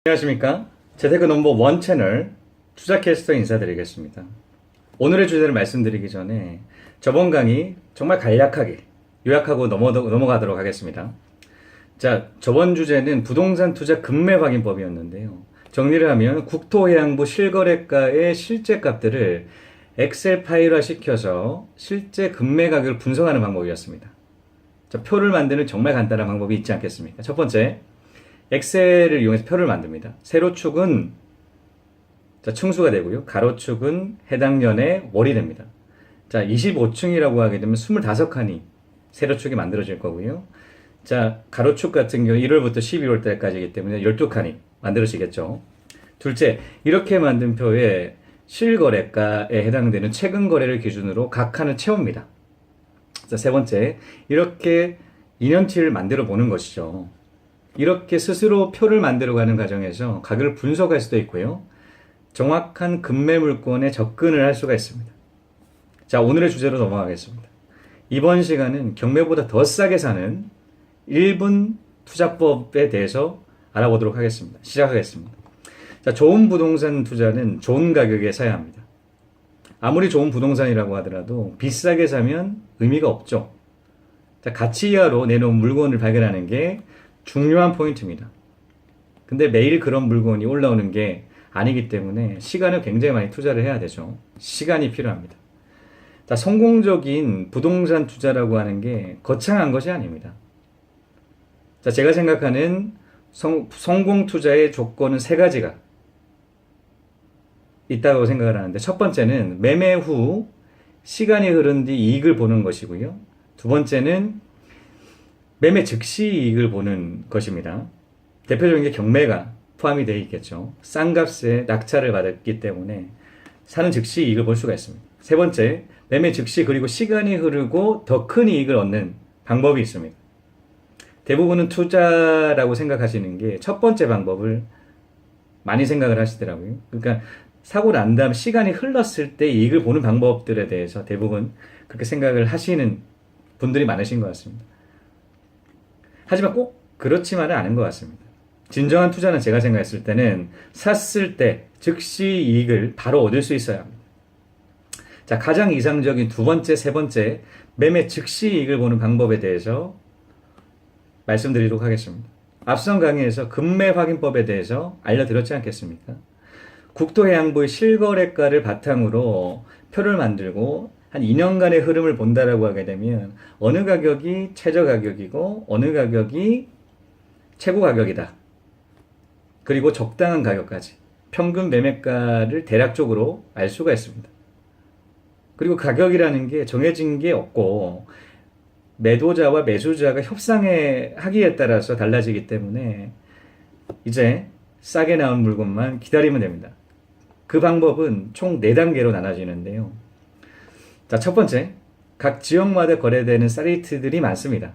안녕하십니까. 재테크 넘버 원 채널 투자캐스터 인사드리겠습니다. 오늘의 주제를 말씀드리기 전에 저번 강의 정말 간략하게 요약하고 넘어가도록 하겠습니다. 자, 저번 주제는 부동산 투자 급매 확인법이었는데요. 정리를 하면 국토해양부 실거래가의 실제 값들을 엑셀 파일화 시켜서 실제 급매 가격을 분석하는 방법이었습니다. 자, 표를 만드는 정말 간단한 방법이 있지 않겠습니까? 첫 번째, 엑셀을 이용해서 표를 만듭니다. 세로축은 층수가 되고요. 가로축은 해당 년의 월이 됩니다. 자, 25층이라고 하게 되면 25칸이 세로축이 만들어질 거고요. 자, 가로축 같은 경우 1월부터 12월 달까지이기 때문에 12칸이 만들어지겠죠. 둘째, 이렇게 만든 표에 실거래가에 해당되는 최근 거래를 기준으로 각 칸을 채웁니다. 자, 세 번째, 이렇게 2년치를 만들어 보는 것이죠. 이렇게 스스로 표를 만들어가는 과정에서 가격을 분석할 수도 있고요. 정확한 급매 물건에 접근을 할 수가 있습니다. 자, 오늘의 주제로 넘어가겠습니다. 이번 시간은 경매보다 더 싸게 사는 1분 투자법에 대해서 알아보도록 하겠습니다. 시작하겠습니다. 자, 좋은 부동산 투자는 좋은 가격에 사야 합니다. 아무리 좋은 부동산이라고 하더라도 비싸게 사면 의미가 없죠. 자, 가치 이하로 내놓은 물건을 발견하는 게 중요한 포인트입니다. 근데 매일 그런 물건이 올라오는 게 아니기 때문에 시간을 굉장히 많이 투자를 해야 되죠. 시간이 필요합니다. 자, 성공적인 부동산 투자라고 하는 게 거창한 것이 아닙니다. 자, 제가 생각하는 성공 투자의 조건은 세 가지가 있다고 생각을 하는데, 첫 번째는 매매 후 시간이 흐른 뒤 이익을 보는 것이고요. 두 번째는 매매 즉시 이익을 보는 것입니다. 대표적인 게 경매가 포함이 되어 있겠죠. 싼 값에 낙찰을 받았기 때문에 사는 즉시 이익을 볼 수가 있습니다. 세 번째, 매매 즉시 그리고 시간이 흐르고 더 큰 이익을 얻는 방법이 있습니다. 대부분은 투자라고 생각하시는 게 첫 번째 방법을 많이 생각을 하시더라고요. 그러니까 사고 난 다음 시간이 흘렀을 때 이익을 보는 방법들에 대해서 대부분 그렇게 생각을 하시는 분들이 많으신 것 같습니다. 하지만 꼭 그렇지만은 않은 것 같습니다. 진정한 투자는 제가 생각했을 때는 샀을 때 즉시 이익을 바로 얻을 수 있어야 합니다. 자, 가장 이상적인 두 번째, 세 번째 매매 즉시 이익을 보는 방법에 대해서 말씀드리도록 하겠습니다. 앞선 강의에서 급매 확인법에 대해서 알려드렸지 않겠습니까? 국토해양부의 실거래가를 바탕으로 표를 만들고 한 2년간의 흐름을 본다라고 하게 되면 어느 가격이 최저 가격이고 어느 가격이 최고 가격이다. 그리고 적당한 가격까지 평균 매매가를 대략적으로 알 수가 있습니다. 그리고 가격이라는 게 정해진 게 없고 매도자와 매수자가 협상하기에 따라서 달라지기 때문에 이제 싸게 나온 물건만 기다리면 됩니다. 그 방법은 총 4단계로 나눠지는데요. 자, 첫 번째, 각 지역마다 거래되는 사이트들이 많습니다.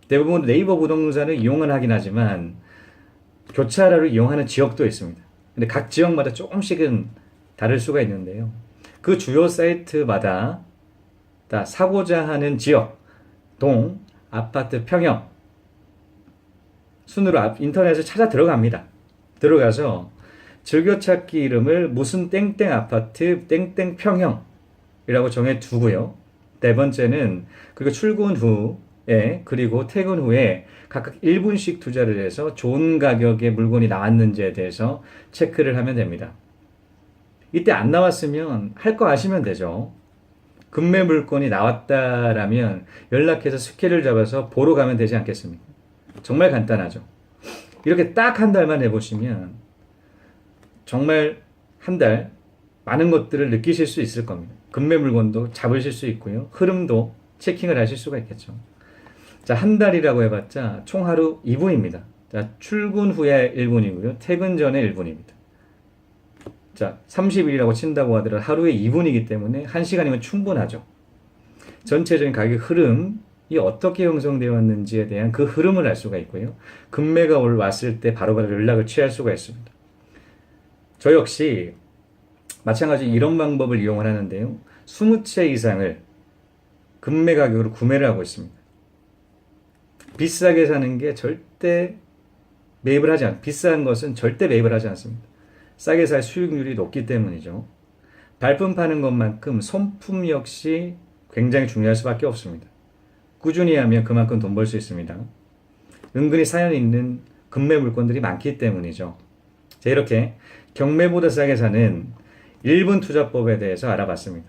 대부분 네이버 부동산을 이용을 하긴 하지만 교차로를 이용하는 지역도 있습니다. 근데 각 지역마다 조금씩은 다를 수가 있는데요. 그 주요 사이트마다 다 사고자 하는 지역, 동, 아파트 평형 순으로 인터넷에 찾아 들어갑니다. 들어가서 즐겨찾기 이름을 무슨 땡땡 아파트 땡땡 평형이라고 정해 두고요. 네 번째는 그리고 출근 후에 그리고 퇴근 후에 각각 1분씩 투자를 해서 좋은 가격의 물건이 나왔는지에 대해서 체크를 하면 됩니다. 이때 안 나왔으면 할 거 아시면 되죠. 급매 물건이 나왔다라면 연락해서 스케줄 잡아서 보러 가면 되지 않겠습니까? 정말 간단하죠. 이렇게 딱 한 달만 해보시면 정말 한 달 많은 것들을 느끼실 수 있을 겁니다. 급매 물건도 잡으실 수 있고요. 흐름도 체킹을 하실 수가 있겠죠. 자, 한 달이라고 해봤자 총 하루 2분입니다. 자, 출근 후에 1분이고요. 퇴근 전에 1분입니다. 자, 30일이라고 친다고 하더라도 하루에 2분이기 때문에 1시간이면 충분하죠. 전체적인 가격 흐름이 어떻게 형성되었는지에 대한 그 흐름을 알 수가 있고요. 급매가 왔을 때 바로바로 연락을 취할 수가 있습니다. 저 역시 마찬가지 이런 방법을 이용을 하는데요. 20채 이상을 급매 가격으로 구매를 하고 있습니다. 비싸게 사는 게 절대 매입을 하지 않, 비싼 것은 절대 매입을 하지 않습니다. 싸게 살 수익률이 높기 때문이죠. 발품 파는 것만큼 손품 역시 굉장히 중요할 수밖에 없습니다. 꾸준히 하면 그만큼 돈 벌 수 있습니다. 은근히 사연 있는 금매 물건들이 많기 때문이죠. 자, 이렇게 경매보다 싸게 사는 1분 투자법에 대해서 알아봤습니다.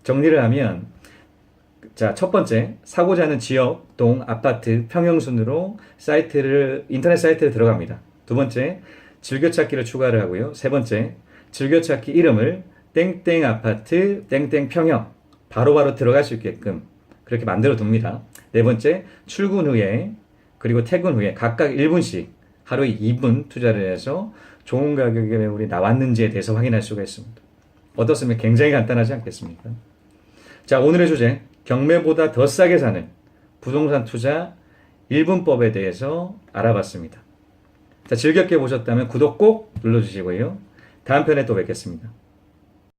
정리를 하면, 자, 첫 번째, 사고자 하는 지역, 동, 아파트, 평형순으로 인터넷 사이트를 들어갑니다. 두 번째, 즐겨찾기를 추가를 하고요. 세 번째, 즐겨찾기 이름을 땡땡 아파트, 땡땡 평형, 바로바로 들어갈 수 있게끔 그렇게 만들어 둡니다. 네 번째, 출근 후에, 그리고 퇴근 후에 각각 1분씩 하루에 2분 투자를 해서 좋은 가격의 매물이 나왔는지에 대해서 확인할 수가 있습니다. 어떻습니까? 굉장히 간단하지 않겠습니까? 자, 오늘의 주제, 경매보다 더 싸게 사는 부동산 투자 1분법에 대해서 알아봤습니다. 자, 즐겁게 보셨다면 구독 꼭 눌러주시고요. 다음 편에 또 뵙겠습니다.